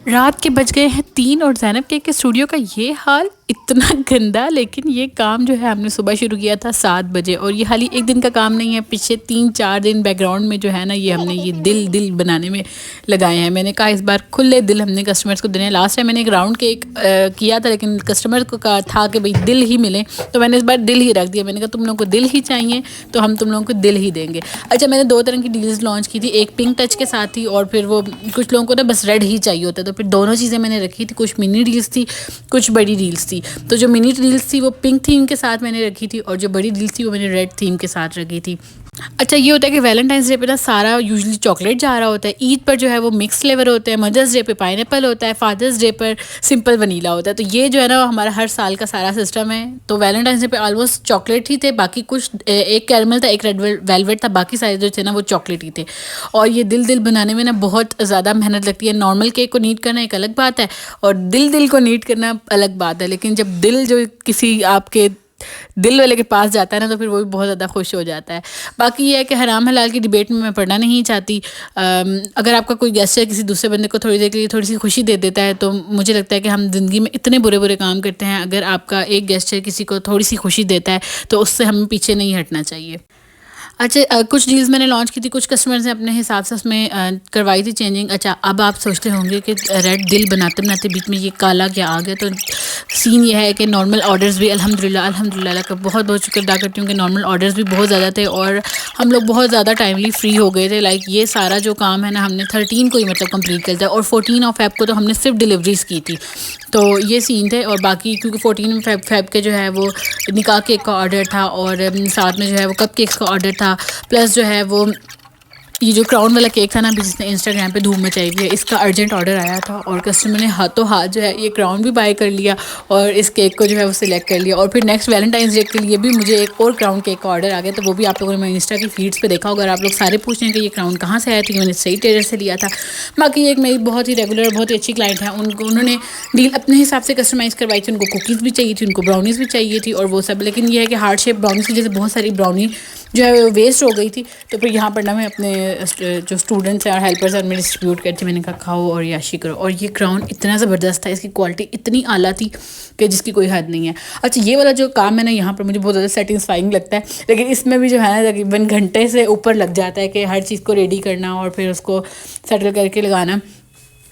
रात के बज गए हैं 3 और ज़ैनब केक के स्टूडियो का ये हाल इतना गंदा। लेकिन ये काम जो है हमने सुबह शुरू किया था 7 बजे, और ये खाली एक दिन का काम नहीं है। पीछे 3-4 दिन बैकग्राउंड में जो है ना, ये हमने ये दिल बनाने में लगाए हैं। मैंने कहा इस बार खुले दिल हमने कस्टमर्स को देने हैं। लास्ट टाइम मैंने एक राउंड केक किया था, लेकिन कस्टमर को कहा था कि भाई दिल ही मिले, तो मैंने इस बार दिल ही रख दिया। मैंने कहा तुम लोगों को दिल ही चाहिए तो हम तुम लोगों को दिल ही देंगे। अच्छा, मैंने 2 तरह की डील्स लॉन्च की थी, एक पिंक टच के साथ थी और फिर वो कुछ लोगों को ना बस रेड ही चाहिए होता है, तो फिर दोनों चीज़ें मैंने रखी थी। कुछ मिनी डील्स थी, कुछ बड़ी डील्स थी। तो जो मिनी डील्स थी वो पिंक थीम के साथ मैंने रखी थी, और जो बड़ी डील्स थी वो मैंने रेड थीम के साथ रखी थी। अच्छा, ये होता है कि वैलेंटाइंस डे पे ना सारा यूजुअली चॉकलेट जा रहा होता है, ईद पर जो है वो मिक्स फ्लेवर होते हैं, मदर्स डे पे पाइनएप्पल होता है, फादर्स डे पर सिंपल वनीला होता है। तो ये जो है ना हमारा हर साल का सारा सिस्टम है। तो वैलेंटाइंस डे पे ऑलमोस्ट चॉकलेट ही थे, बाकी कुछ एक कैरमल था, एक रेड वेलवेट था, बाकी सारे जो थे ना वो चॉकलेट ही थे। और ये दिल बनाने में ना बहुत ज़्यादा मेहनत लगती है। नॉर्मल केक को नीट करना एक अलग बात है, और दिल को नीट करना अलग बात है। लेकिन जब दिल जो किसी आपके दिल वाले के पास जाता है ना, तो फिर वो भी बहुत ज़्यादा खुश हो जाता है। बाकी ये है कि हराम हलाल की डिबेट में मैं पढ़ना नहीं चाहती। अगर आपका कोई गेस्चर किसी दूसरे बंदे को थोड़ी देर के लिए थोड़ी सी खुशी दे देता है, तो मुझे लगता है कि हम ज़िंदगी में इतने बुरे बुरे काम करते हैं। अगर आपका एक गेस्चर किसी को थोड़ी सी खुशी देता है तो उससे हमें पीछे नहीं हटना चाहिए। अच्छा, कुछ डील्स मैंने लॉन्च की थी, कुछ कस्टमर्स ने अपने हिसाब से उसमें करवाई थी चेंजिंग। अच्छा, अब आप सोचते होंगे कि रेड दिल बनाते बनाते बीच में ये काला क्या आ गया। तो सीन ये है कि नॉर्मल ऑर्डर्स भी अल्हम्दुलिल्लाह का बहुत बहुत शुक्र अदा करती हूँ कि नॉर्मल ऑर्डर्स भी बहुत ज़्यादा थे, और हम लोग बहुत ज़्यादा टाइमली फ्री हो गए थे। लाइक ये सारा जो काम है ना, हमने 13 को ही मतलब कंप्लीट कर दिया, और 14 ऑफ फेब को तो हमने सिर्फ डिलीवरीज की थी। तो ये सीन थे। और बाकी क्योंकि 14 फेब के जो है वो निकाह केक का ऑर्डर था, और साथ में जो है वो कप केक्स का ऑर्डर था, प्लस जो है वो ये जो क्राउन वाला केक था ना अभी जिसने इंस्टाग्राम पे धूम मचाई हुई है, इसका अर्जेंट ऑर्डर आया था, और कस्टमर ने हाथों हाथ जो है ये क्राउन भी बाय कर लिया और इस केक को जो है वो सिलेक्ट कर लिया। और फिर नेक्स्ट वैलेंटाइंस डे के लिए भी मुझे एक और क्राउन केक का ऑर्डर आ गया। तो वो भी आप लोगों ने मेरे इंस्टा की फीड्स पे देखा होगा। और आप लोग सारे पूछ रहे हैं कि ये क्राउन कहाँ से आया था, मैंने सही टेलर से लिया था। बाकी एक मेरी बहुत ही रेगुलर बहुत ही अच्छी क्लाइंट है, उन्होंने डील अपने हिसाब से कस्टमाइज़ करवाई थी। उनको कुकीज़ भी चाहिए थी, उनको ब्राउनीज़ भी चाहिए थी और वो सब। लेकिन ये है कि हार्ट शेप ब्राउनीज़ की जैसे बहुत सारी ब्राउनी जो है वो वेस्ट हो गई थी। तो फिर यहाँ पर ना मैं अपने जो स्टूडेंट्स हैं और हेल्पर्स हैं उनमें डिस्ट्रीब्यूट करती, मैंने कहा खाओ और याशी करो। और ये क्राउन इतना ज़बरदस्त था, इसकी क्वालिटी इतनी आला थी कि जिसकी कोई हद नहीं है। अच्छा, ये वाला जो काम है ना यहाँ पर मुझे बहुत ज़्यादा सेटिस्फाइंग लगता है, लेकिन इसमें भी जो है ना तकरीबन घंटे से ऊपर लग जाता है कि हर चीज़ को रेडी करना और फिर उसको सेटल करके लगाना।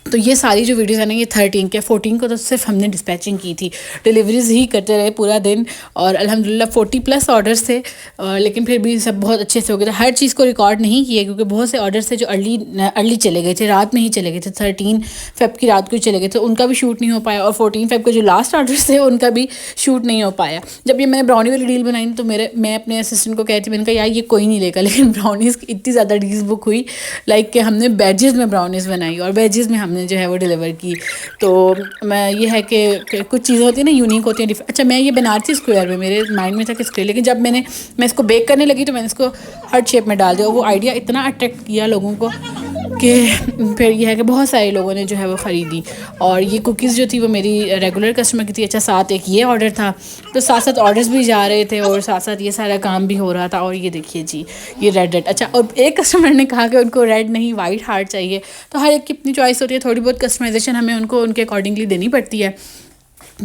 तो ये सारी जो वीडियोस है ना, ये 13 के 14 को तो सिर्फ हमने डिस्पैचिंग की थी, डिलीवरीज ही करते रहे पूरा दिन। और अल्हम्दुलिल्लाह 40+ ऑर्डर्स थे, लेकिन फिर भी सब बहुत अच्छे से हो गए थे। हर चीज़ को रिकॉर्ड नहीं किए क्योंकि बहुत से ऑर्डर्स थे जो अर्ली चले गए थे, रात में ही चले गए थे। 13 फेब की रात को ही चले गए थे, उनका भी शूट नहीं हो पाया। और 14 फेब के जो लास्ट ऑर्डर्स थे उनका भी शूट नहीं हो पाया। जब ये मैंने ब्राउनी वाली डील बनाई तो मैं अपने असिस्टेंट को कहती, मैंने कहा यार ये कोई नहीं लेगा। लेकिन ब्राउनीज़ की इतनी ज़्यादा डील्स बुक हुई, लाइक कि हमने बैजेस में ब्राउनीज़ बनाई और बैजेस में हमने जो है वो डिलीवर की। तो मैं ये है कि कुछ चीज़ें होती हैं ना यूनिक होती हैं। अच्छा, मैं ये बना रही थी स्क्वायर में, मेरे माइंड में था कि स्क्वायर, लेकिन जब मैं इसको बेक करने लगी तो मैंने इसको हार्ट शेप में डाल दिया। वो आइडिया इतना अट्रैक्ट किया लोगों को कि फिर यह है कि बहुत सारे लोगों ने जो है वो ख़रीदी। और ये कुकीज़ जो थी वो मेरी रेगुलर कस्टमर की थी। अच्छा, साथ एक ये ऑर्डर था, तो साथ साथ ऑर्डर्स भी जा रहे थे और साथ साथ ये सारा काम भी हो रहा था। और ये देखिए जी, ये रेड। अच्छा, और एक कस्टमर ने कहा कि उनको रेड नहीं वाइट हार्ट चाहिए। तो हर एक की अपनी चॉइस होती है, थोड़ी बहुत कस्टमाइजेशन हमें उनको उनके अकॉर्डिंगली देनी पड़ती है।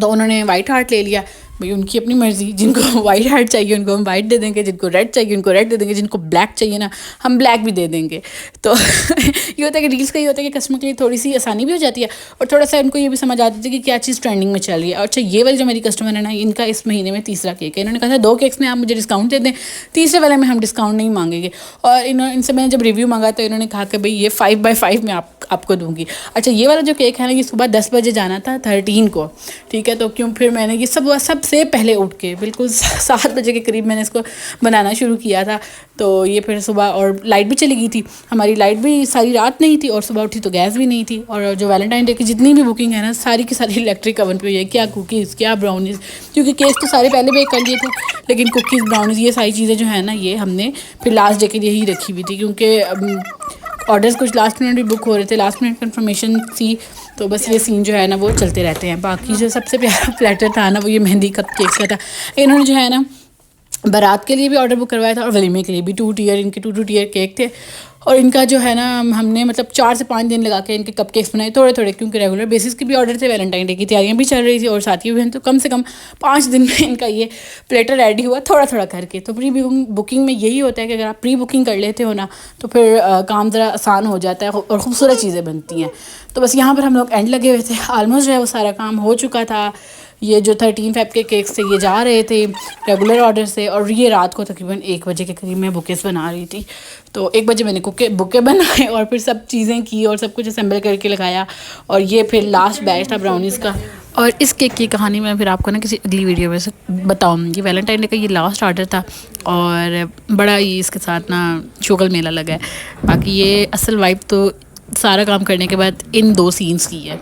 तो उन्होंने वाइट हार्ट ले लिया, भाई उनकी अपनी मर्ज़ी। जिनको वाइट हार्ट चाहिए उनको हम वाइट दे देंगे, जिनको रेड चाहिए उनको रेड दे देंगे, जिनको ब्लैक चाहिए ना हम ब्लैक भी दे देंगे। तो ये होता है कि डील्स का ये होता है कि कस्टमर के लिए थोड़ी सी आसानी भी हो जाती है और थोड़ा सा उनको ये भी समझ आती है कि क्या चीज़ ट्रेंडिंग में चल रही है। अच्छा, ये वाली जो मेरी कस्टमर है ना, इनका इस महीने में तीसरा केक है। इन्होंने कहा था 2 केक्स में आप मुझे डिस्काउंट दे दें, तीसरे वाले में हम डिस्काउंट नहीं मांगेंगे। और इनसे मैंने जब रिव्यू मांगा तो इन्होंने कहा कि भाई ये 5/5 में आपको दूंगी। अच्छा, ये वाला जो केक है ना, ये सुबह 10 बजे जाना था 13 को, ठीक है। तो क्यों फिर मैंने ये सबसे पहले उठ के बिल्कुल 7 बजे के करीब मैंने इसको बनाना शुरू किया था। तो ये फिर सुबह, और लाइट भी चली गई थी हमारी, लाइट भी सारी रात नहीं थी, और सुबह उठी तो गैस भी नहीं थी। और जो वैलेंटाइन डे की जितनी भी बुकिंग है ना, सारी की सारी इलेक्ट्रिक ओवन पे है। क्या कुकीज़, क्या ब्राउनीज़, क्योंकि केक तो सारे पहले बेक कर लिए थे, लेकिन कुकीज़ ब्राउनीज़ ये सारी चीज़ें जो है ना, ये हमने फिर लास्ट डे के लिए ही रखी हुई थी, क्योंकि ऑर्डर्स कुछ लास्ट मिनट भी बुक हो रहे थे, लास्ट मिनट कन्फर्मेशन थी। तो बस ये सीन जो है ना वो चलते रहते हैं। बाकी जो सबसे प्यारा प्लेटर था ना, वो ये मेहंदी कप केक का था। इन्होंने जो है ना बारात के लिए भी ऑर्डर बुक करवाया था और वलीमे के लिए भी। 2 टियर इनके 2 टियर केक थे। और इनका जो है ना हमने मतलब 4 से 5 दिन लगा के इनके कपकेक्स बनाए थोड़े थोड़े, क्योंकि रेगुलर बेसिस के भी ऑर्डर थे, वैलेंटाइन डे की तैयारियां भी चल रही थी और साथ ही बहन, तो कम से कम 5 दिन में इनका ये प्लेटर रेडी हुआ थोड़ा थोड़ा करके। तो प्री बुकिंग में यही होता है कि अगर आप प्री बुकिंग कर लेते हो ना तो फिर काम ज़रा आसान हो जाता है और ख़ूबसूरत चीज़ें बनती हैं। तो बस यहाँ पर हम लोग एंड लगे हुए थे, ऑलमोस्ट जो है वो सारा काम हो चुका था। ये जो 13 फ़ेब के केक्स थे ये जा रहे थे रेगुलर ऑर्डर से, और ये रात को तकरीबन 1 बजे के करीब मैं बुकेस बना रही थी। तो 1 बजे मैंने बुके बनाए और फिर सब चीज़ें की और सब कुछ असेंबल करके लगाया, और ये फिर लास्ट बैच था ब्राउनीज़ का। और इस केक की कहानी मैं फिर आपको ना किसी अगली वीडियो में से बताऊँगी। वैलेंटाइन डे का ये लास्ट ऑर्डर था और बड़ा ही इसके साथ ना शुगल मेला लगा है। बाकी ये असल वाइब तो सारा काम करने के बाद इन 2 सीन्स की है।